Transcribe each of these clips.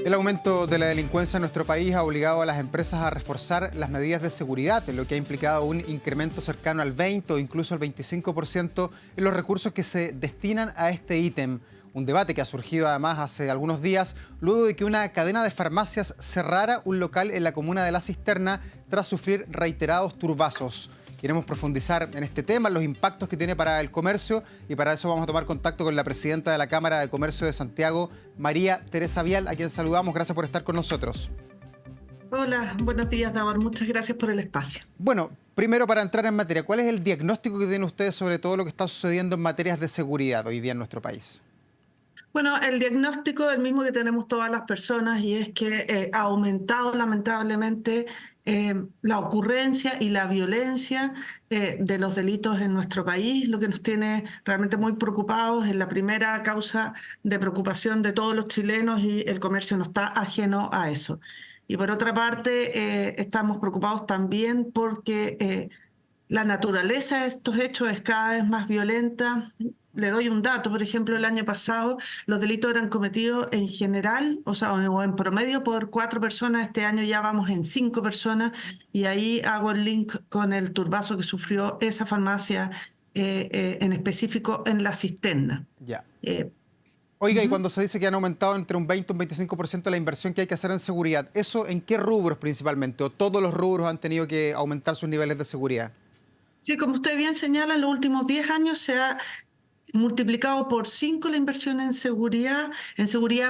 El aumento de la delincuencia en nuestro país ha obligado a las empresas a reforzar las medidas de seguridad, lo que ha implicado un incremento cercano al 20 o incluso al 25% en los recursos que se destinan a este ítem. Un debate que ha surgido además hace algunos días, luego de que una cadena de farmacias cerrara un local en la comuna de La Cisterna tras sufrir reiterados turbazos. Queremos profundizar en este tema, los impactos que tiene para el comercio, y para eso vamos a tomar contacto con la presidenta de la Cámara de Comercio de Santiago, María Teresa Vial, a quien saludamos. Gracias por estar con nosotros. Hola, buenos días, Davor. Muchas gracias por el espacio. Bueno, primero para entrar en materia, ¿cuál es el diagnóstico que tienen ustedes sobre todo lo que está sucediendo en materias de seguridad hoy día en nuestro país? Bueno, el diagnóstico es el mismo que tenemos todas las personas y es que ha aumentado lamentablemente la ocurrencia y la violencia de los delitos en nuestro país. Lo que nos tiene realmente muy preocupados es la primera causa de preocupación de todos los chilenos y el comercio no está ajeno a eso. Y por otra parte, estamos preocupados también porque la naturaleza de estos hechos es cada vez más violenta. Le doy un dato, por ejemplo, el año pasado los delitos eran cometidos en general, o en promedio por 4 personas. Este año ya vamos en 5 personas y ahí hago el link con el turbazo que sufrió esa farmacia en específico en La Cisterna. Ya. Eh, Oiga, y cuando se dice que han aumentado entre un 20 y un 25% la inversión que hay que hacer en seguridad, ¿eso en qué rubros principalmente? ¿O todos los rubros han tenido que aumentar sus niveles de seguridad? Sí, como usted bien señala, en los últimos 10 años se ha multiplicado por 5 la inversión en seguridad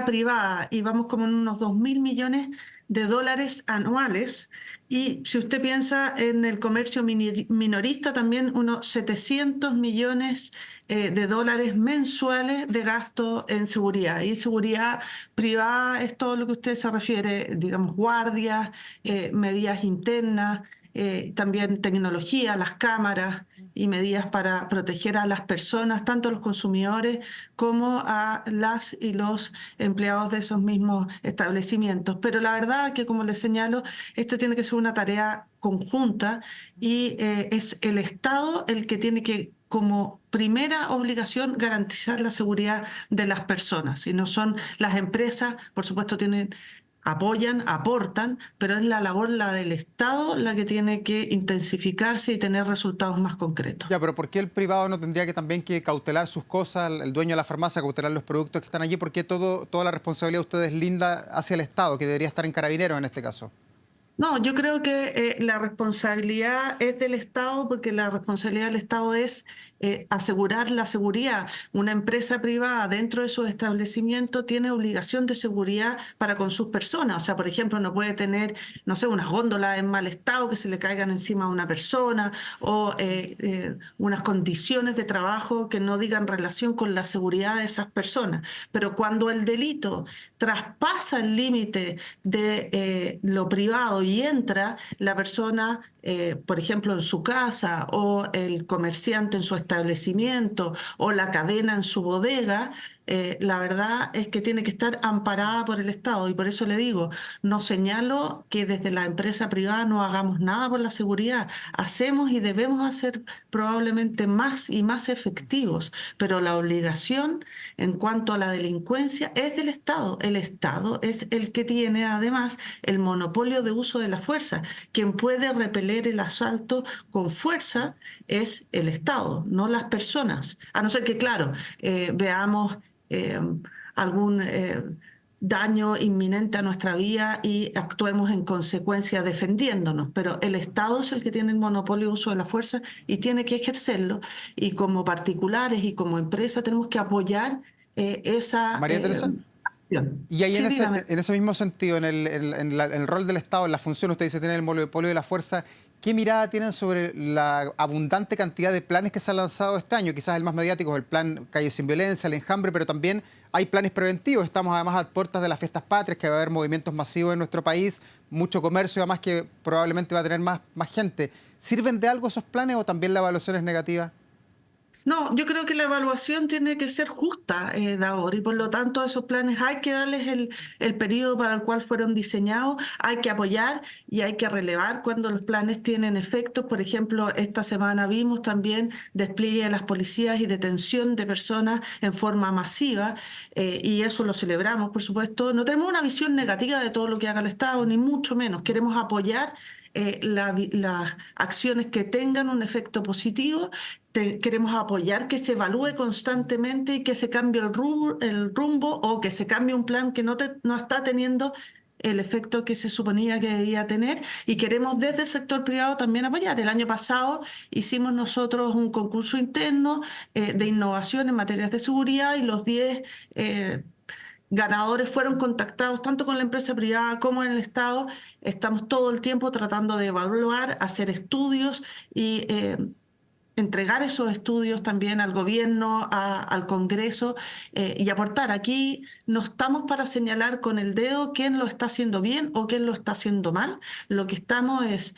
privada, y vamos como en unos 2.000 millones de dólares anuales. Y si usted piensa en el comercio minorista, también unos 700 millones de dólares mensuales de gasto en seguridad. Y seguridad privada es todo lo que usted se refiere, digamos, guardias, medidas internas, también tecnología, las cámaras y medidas para proteger a las personas, tanto a los consumidores como a las y los empleados de esos mismos establecimientos. Pero la verdad es que, como les señalo, esto tiene que ser una tarea conjunta y es el Estado el que tiene que, como primera obligación, garantizar la seguridad de las personas. Y no son las empresas, por supuesto, apoyan, aportan, pero es la labor, la del Estado, la que tiene que intensificarse y tener resultados más concretos. Ya, pero ¿por qué el privado no tendría que también que cautelar sus cosas, el dueño de la farmacia, cautelar los productos que están allí? ¿Por qué toda la responsabilidad de ustedes linda hacia el Estado, que debería estar en Carabineros en este caso? No, yo creo que la responsabilidad es del Estado, porque la responsabilidad del Estado es asegurar la seguridad. Una empresa privada dentro de sus establecimientos tiene obligación de seguridad para con sus personas. O sea, por ejemplo, no puede tener, no sé, unas góndolas en mal estado que se le caigan encima a una persona, o unas condiciones de trabajo que no digan relación con la seguridad de esas personas. Pero cuando el delito traspasa el límite de lo privado y entra la persona, por ejemplo, en su casa, o el comerciante en su establecimiento, o la cadena en su bodega, la verdad es que tiene que estar amparada por el Estado. Y por eso le digo, no señalo que desde la empresa privada no hagamos nada por la seguridad. Hacemos y debemos hacer probablemente más y más efectivos, pero la obligación en cuanto a la delincuencia es del Estado. El Estado es el que tiene además el monopolio de uso de la fuerza. Quien puede repeler el asalto con fuerza es el Estado, no las personas. A no ser que, claro, veamos eh, algún daño inminente a nuestra vida y actuemos en consecuencia defendiéndonos. Pero el Estado es el que tiene el monopolio de uso de la fuerza y tiene que ejercerlo. Y como particulares y como empresa tenemos que apoyar esa María Teresa. acción. Y ahí Sí, dígame. en ese mismo sentido, en el rol del Estado, en la función, usted dice tiene el monopolio de la fuerza. ¿Qué mirada tienen sobre la abundante cantidad de planes que se han lanzado este año? Quizás el más mediático es el plan Calle Sin Violencia, el Enjambre, pero también hay planes preventivos. Estamos además a puertas de las fiestas patrias, que va a haber movimientos masivos en nuestro país, mucho comercio, además que probablemente va a tener más gente. ¿Sirven de algo esos planes o también la evaluación es negativa? No, yo creo que la evaluación tiene que ser justa, Davor, y por lo tanto a esos planes hay que darles el periodo para el cual fueron diseñados, hay que apoyar y hay que relevar cuando los planes tienen efectos. Por ejemplo, esta semana vimos también despliegue de las policías y detención de personas en forma masiva, y eso lo celebramos, por supuesto. No tenemos una visión negativa de todo lo que haga el Estado, ni mucho menos. Queremos apoyar las acciones que tengan un efecto positivo. Queremos apoyar que se evalúe constantemente y que se cambie el rumbo o que se cambie un plan que no está teniendo el efecto que se suponía que debía tener, y queremos desde el sector privado también apoyar. El año pasado hicimos nosotros un concurso interno de innovación en materias de seguridad, y los 10 ganadores fueron contactados tanto con la empresa privada como en el Estado. Estamos todo el tiempo tratando de evaluar, hacer estudios y entregar esos estudios también al gobierno, al Congreso, y aportar. Aquí no estamos para señalar con el dedo quién lo está haciendo bien o quién lo está haciendo mal. Lo que estamos es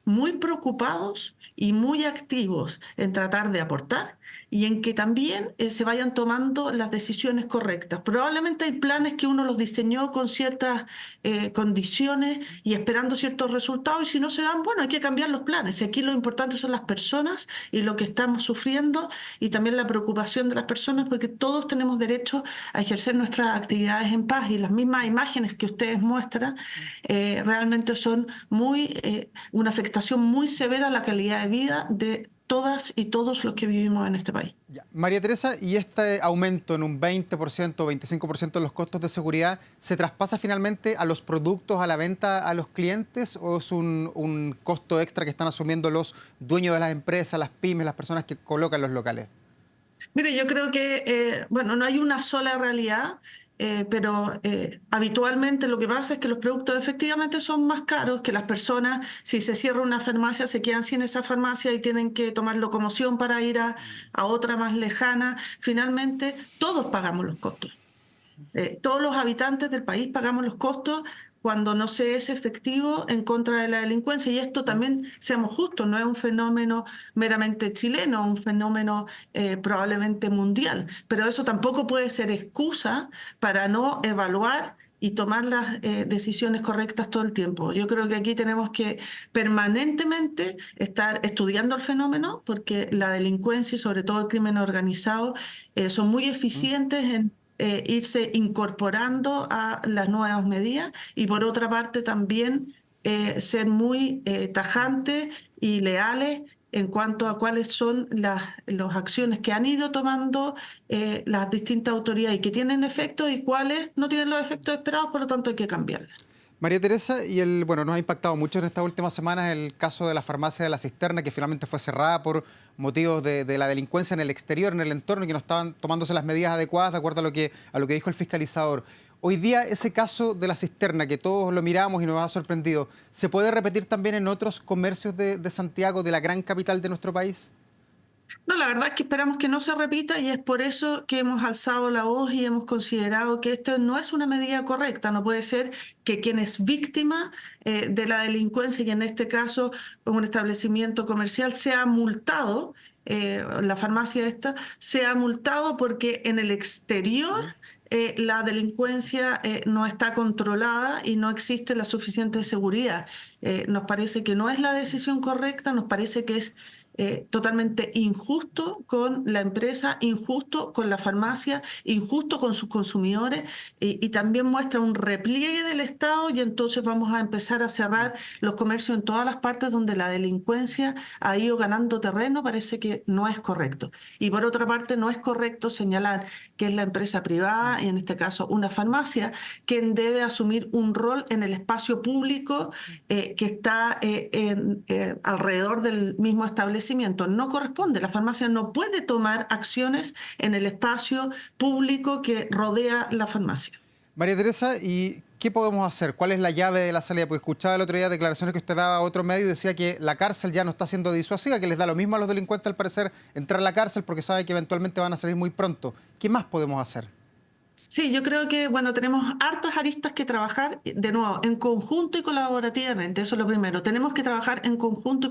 muy preocupados y muy activos en tratar de aportar y en que también se vayan tomando las decisiones correctas. Probablemente hay planes que uno los diseñó con ciertas condiciones y esperando ciertos resultados, y si no se dan, bueno, hay que cambiar los planes. Y aquí lo importante son las personas y lo que estamos sufriendo, y también la preocupación de las personas, porque todos tenemos derecho a ejercer nuestras actividades en paz, y las mismas imágenes que ustedes muestran realmente son una afectación muy severa a la calidad de vida de todas y todos los que vivimos en este país. Ya. María Teresa, ¿y este aumento en un 20% o 25% de los costos de seguridad se traspasa finalmente a los productos, a la venta a los clientes, o es un costo extra que están asumiendo los dueños de las empresas, las pymes, las personas que colocan los locales? Mire, yo creo que, bueno, no hay una sola realidad, pero habitualmente lo que pasa es que los productos efectivamente son más caros, que las personas, si se cierra una farmacia, se quedan sin esa farmacia y tienen que tomar locomoción para ir a otra más lejana. Finalmente, todos pagamos los costos. Todos los habitantes del país pagamos los costos cuando no se es efectivo en contra de la delincuencia. Y esto también, seamos justos, no es un fenómeno meramente chileno, un fenómeno probablemente mundial. Pero eso tampoco puede ser excusa para no evaluar y tomar las decisiones correctas todo el tiempo. Yo creo que aquí tenemos que permanentemente estar estudiando el fenómeno, porque la delincuencia y sobre todo el crimen organizado son muy eficientes en irse incorporando a las nuevas medidas, y por otra parte también ser muy tajantes y leales en cuanto a cuáles son las acciones que han ido tomando las distintas autoridades y que tienen efecto, y cuáles no tienen los efectos esperados, por lo tanto hay que cambiarlas. María Teresa, bueno, nos ha impactado mucho en estas últimas semanas el caso de la farmacia de La Cisterna, que finalmente fue cerrada por motivos de la delincuencia en el exterior, en el entorno, y que no estaban tomándose las medidas adecuadas de acuerdo a lo que dijo el fiscalizador. Hoy día, ese caso de La Cisterna, que todos lo miramos y nos ha sorprendido, ¿se puede repetir también en otros comercios de Santiago, de la gran capital de nuestro país? No, la verdad es que esperamos que no se repita, y es por eso que hemos alzado la voz y hemos considerado que esto no es una medida correcta. No puede ser que quien es víctima de la delincuencia, y en este caso un establecimiento comercial, sea multado, la farmacia esta, sea multado porque en el exterior la delincuencia no está controlada y no existe la suficiente seguridad. Nos parece que no es la decisión correcta, nos parece que es totalmente injusto con la empresa, injusto con la farmacia, injusto con sus consumidores, y también muestra un repliegue del Estado, y entonces vamos a empezar a cerrar los comercios en todas las partes donde la delincuencia ha ido ganando terreno. Parece que no es correcto. Y por otra parte, no es correcto señalar que es la empresa privada, y en este caso una farmacia, quien debe asumir un rol en el espacio público que está alrededor del mismo establecimiento. No corresponde. La farmacia no puede tomar acciones en el espacio público que rodea la farmacia. María Teresa, ¿y qué podemos hacer? ¿Cuál es la llave de la salida? Porque escuchaba el otro día declaraciones que usted daba a otro medio y decía que la cárcel ya no está siendo disuasiva, que les da lo mismo a los delincuentes, al parecer, entrar a la cárcel porque saben que eventualmente van a salir muy pronto. ¿Qué más podemos hacer? Sí, yo creo que, bueno, tenemos hartas aristas que trabajar, de nuevo, en conjunto y colaborativamente, eso es lo primero. Tenemos que trabajar en conjunto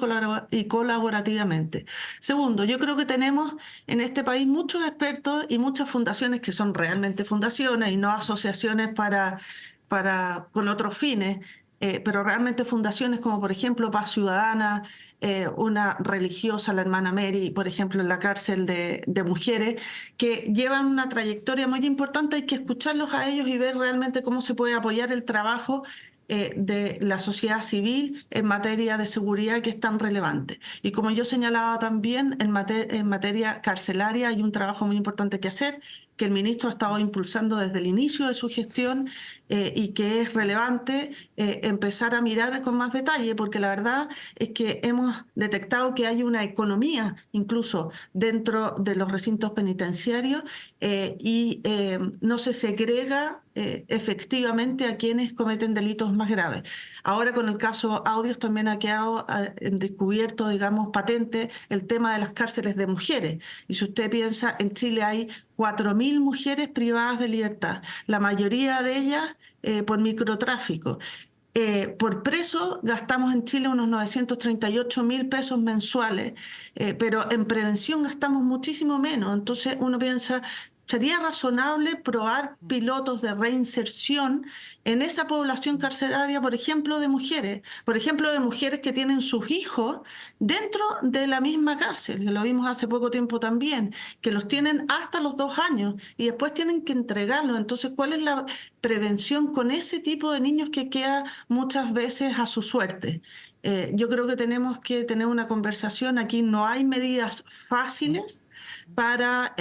y colaborativamente. Segundo, yo creo que tenemos en este país muchos expertos y muchas fundaciones que son realmente fundaciones y no asociaciones con otros fines, pero realmente fundaciones como, por ejemplo, Paz Ciudadana, una religiosa, la hermana Mary, por ejemplo, en la cárcel de mujeres que llevan una trayectoria muy importante. Hay que escucharlos a ellos y ver realmente cómo se puede apoyar el trabajo de la sociedad civil en materia de seguridad, que es tan relevante. Y como yo señalaba también, en materia carcelaria hay un trabajo muy importante que hacer, que el ministro ha estado impulsando desde el inicio de su gestión, y que es relevante empezar a mirar con más detalle, porque la verdad es que hemos detectado que hay una economía incluso dentro de los recintos penitenciarios, y no se segrega efectivamente a quienes cometen delitos más graves. Ahora con el caso Audios también ha quedado descubierto, digamos, patente el tema de las cárceles de mujeres. Y si usted piensa, en Chile hay 4.000 mujeres privadas de libertad, la mayoría de ellas por microtráfico. Por preso gastamos en Chile unos 938.000 pesos mensuales, pero en prevención gastamos muchísimo menos. Entonces uno piensa, ¿sería razonable probar pilotos de reinserción en esa población carcelaria, por ejemplo, de mujeres? Por ejemplo, de mujeres que tienen sus hijos dentro de la misma cárcel, que lo vimos hace poco tiempo también, que los tienen hasta los 2 años y después tienen que entregarlos. Entonces, ¿cuál es la prevención con ese tipo de niños que queda muchas veces a su suerte? Yo creo que tenemos que tener una conversación. Aquí no hay medidas fáciles para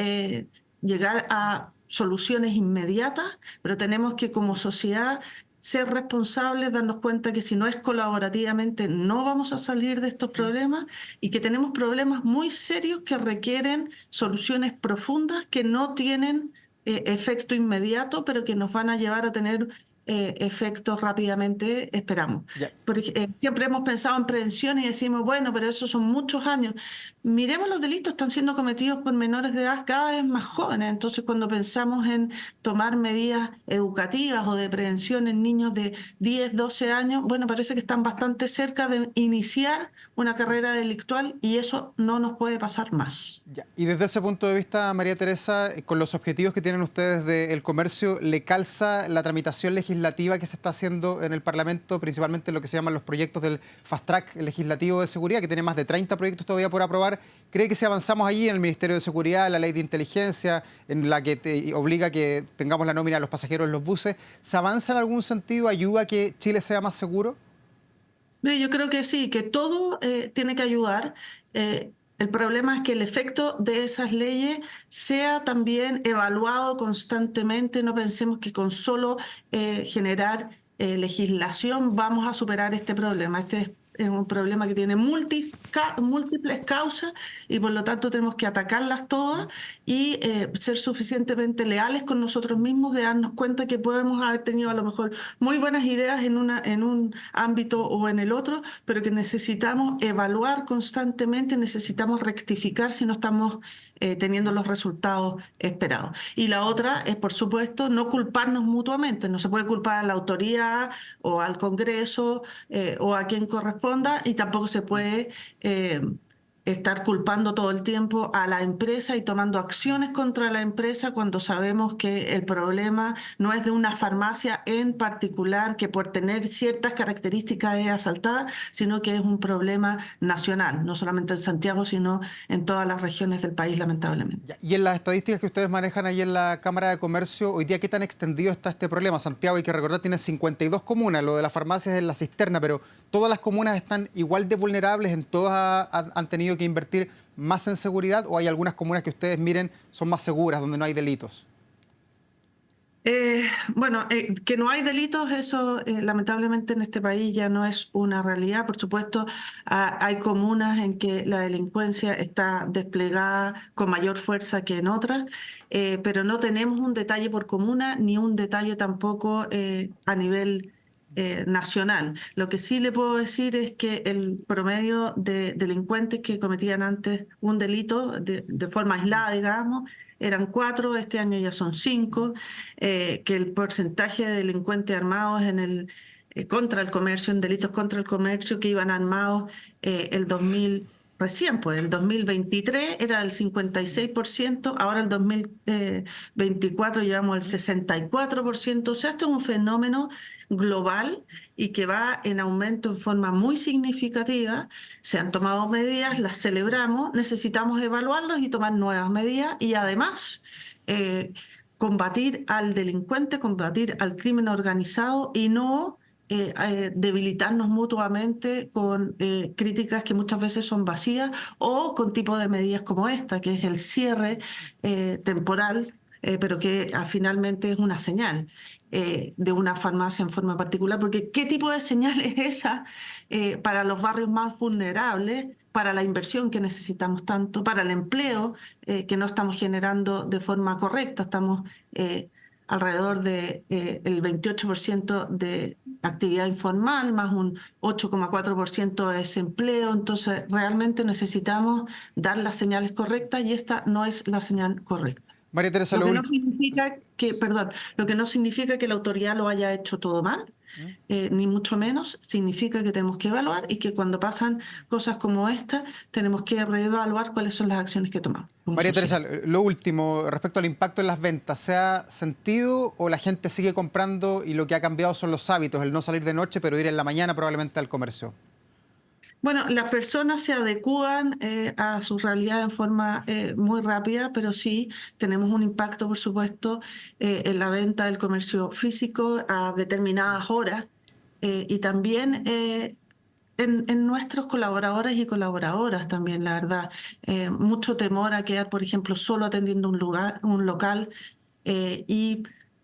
llegar a soluciones inmediatas, pero tenemos que como sociedad ser responsables, darnos cuenta que si no es colaborativamente no vamos a salir de estos problemas, y que tenemos problemas muy serios que requieren soluciones profundas que no tienen efecto inmediato, pero que nos van a llevar a tener efectos rápidamente, esperamos. Ya. Porque siempre hemos pensado en prevención y decimos, bueno, pero esos son muchos años. Miremos, los delitos están siendo cometidos por menores de edad cada vez más jóvenes. Entonces, cuando pensamos en tomar medidas educativas o de prevención en niños de 10, 12 años, bueno, parece que están bastante cerca de iniciar una carrera delictual, y eso no nos puede pasar más. Ya. Y desde ese punto de vista, María Teresa, con los objetivos que tienen ustedes del comercio, ¿le calza la tramitación legislativa que se está haciendo en el Parlamento, principalmente lo que se llaman los proyectos del Fast Track legislativo de seguridad, que tiene más de 30 proyectos todavía por aprobar? ¿Cree que si avanzamos allí en el Ministerio de Seguridad, la ley de inteligencia, en la que obliga a que tengamos la nómina de los pasajeros en los buses, se avanza en algún sentido, ayuda a que Chile sea más seguro? Mire, yo creo que sí, que todo tiene que ayudar. El problema es que el efecto de esas leyes sea también evaluado constantemente. No pensemos que con solo generar legislación vamos a superar este problema. Este es un problema que tiene múltiples causas, y por lo tanto tenemos que atacarlas todas y ser suficientemente leales con nosotros mismos, de darnos cuenta que podemos haber tenido a lo mejor muy buenas ideas en un ámbito o en el otro, pero que necesitamos evaluar constantemente, necesitamos rectificar si no estamos teniendo los resultados esperados. Y la otra es, por supuesto, no culparnos mutuamente. No se puede culpar a la autoridad o al Congreso o a quien corresponda, y tampoco se puede estar culpando todo el tiempo a la empresa y tomando acciones contra la empresa cuando sabemos que el problema no es de una farmacia en particular que por tener ciertas características es asaltada, sino que es un problema nacional, no solamente en Santiago, sino en todas las regiones del país, lamentablemente. Ya. Y en las estadísticas que ustedes manejan ahí en la Cámara de Comercio, hoy día, ¿qué tan extendido está este problema? Santiago, hay que recordar, tiene 52 comunas, lo de las farmacias es la cisterna, pero ¿todas las comunas están igual de vulnerables? ¿En todas han tenido que invertir más en seguridad, o hay algunas comunas que ustedes miren son más seguras, donde no hay delitos? Bueno, que no hay delitos, eso lamentablemente en este país ya no es una realidad. Por supuesto, hay comunas en que la delincuencia está desplegada con mayor fuerza que en otras, pero no tenemos un detalle por comuna, ni un detalle tampoco a nivel nacional. Lo que sí le puedo decir es que el promedio de delincuentes que cometían antes un delito de forma aislada, digamos, eran 4, este año ya son 5, que el porcentaje de delincuentes armados contra el comercio, en delitos contra el comercio que iban armados el 2000. Recién, pues, el 2023 era del 56%, ahora el 2024 llevamos el 64%. O sea, esto es un fenómeno global y que va en aumento en forma muy significativa. Se han tomado medidas, las celebramos, necesitamos evaluarlas y tomar nuevas medidas y además combatir al delincuente, combatir al crimen organizado y no debilitarnos mutuamente con críticas que muchas veces son vacías o con tipo de medidas como esta, que es el cierre temporal, pero que finalmente es una señal de una farmacia en forma particular, porque ¿qué tipo de señal es esa para los barrios más vulnerables, para la inversión que necesitamos tanto, para el empleo que no estamos generando de forma correcta? Estamos alrededor de el 28% de actividad informal, más un 8,4% de desempleo. Entonces, realmente necesitamos dar las señales correctas y esta no es la señal correcta. María Teresa, Lo que no significa que, perdón, lo que no significa que la autoridad lo haya hecho todo mal, ni mucho menos. Significa que tenemos que evaluar y que cuando pasan cosas como esta, tenemos que reevaluar cuáles son las acciones que tomamos. María Teresa, lo último, respecto al impacto en las ventas, ¿se ha sentido o la gente sigue comprando y lo que ha cambiado son los hábitos, el no salir de noche, pero ir en la mañana probablemente al comercio? Bueno, las personas se adecúan a su realidad en forma muy rápida, pero sí tenemos un impacto, por supuesto, en la venta del comercio físico a determinadas horas y también en nuestros colaboradores y colaboradoras también, la verdad. Mucho temor a quedar, por ejemplo, solo atendiendo un local y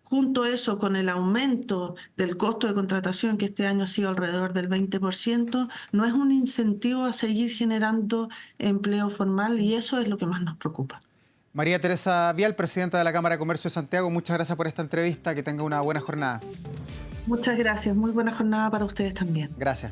junto a eso, con el aumento del costo de contratación, que este año ha sido alrededor del 20%, no es un incentivo a seguir generando empleo formal y eso es lo que más nos preocupa. María Teresa Vial, presidenta de la Cámara de Comercio de Santiago, muchas gracias por esta entrevista, que tenga una buena jornada. Muchas gracias, muy buena jornada para ustedes también. Gracias.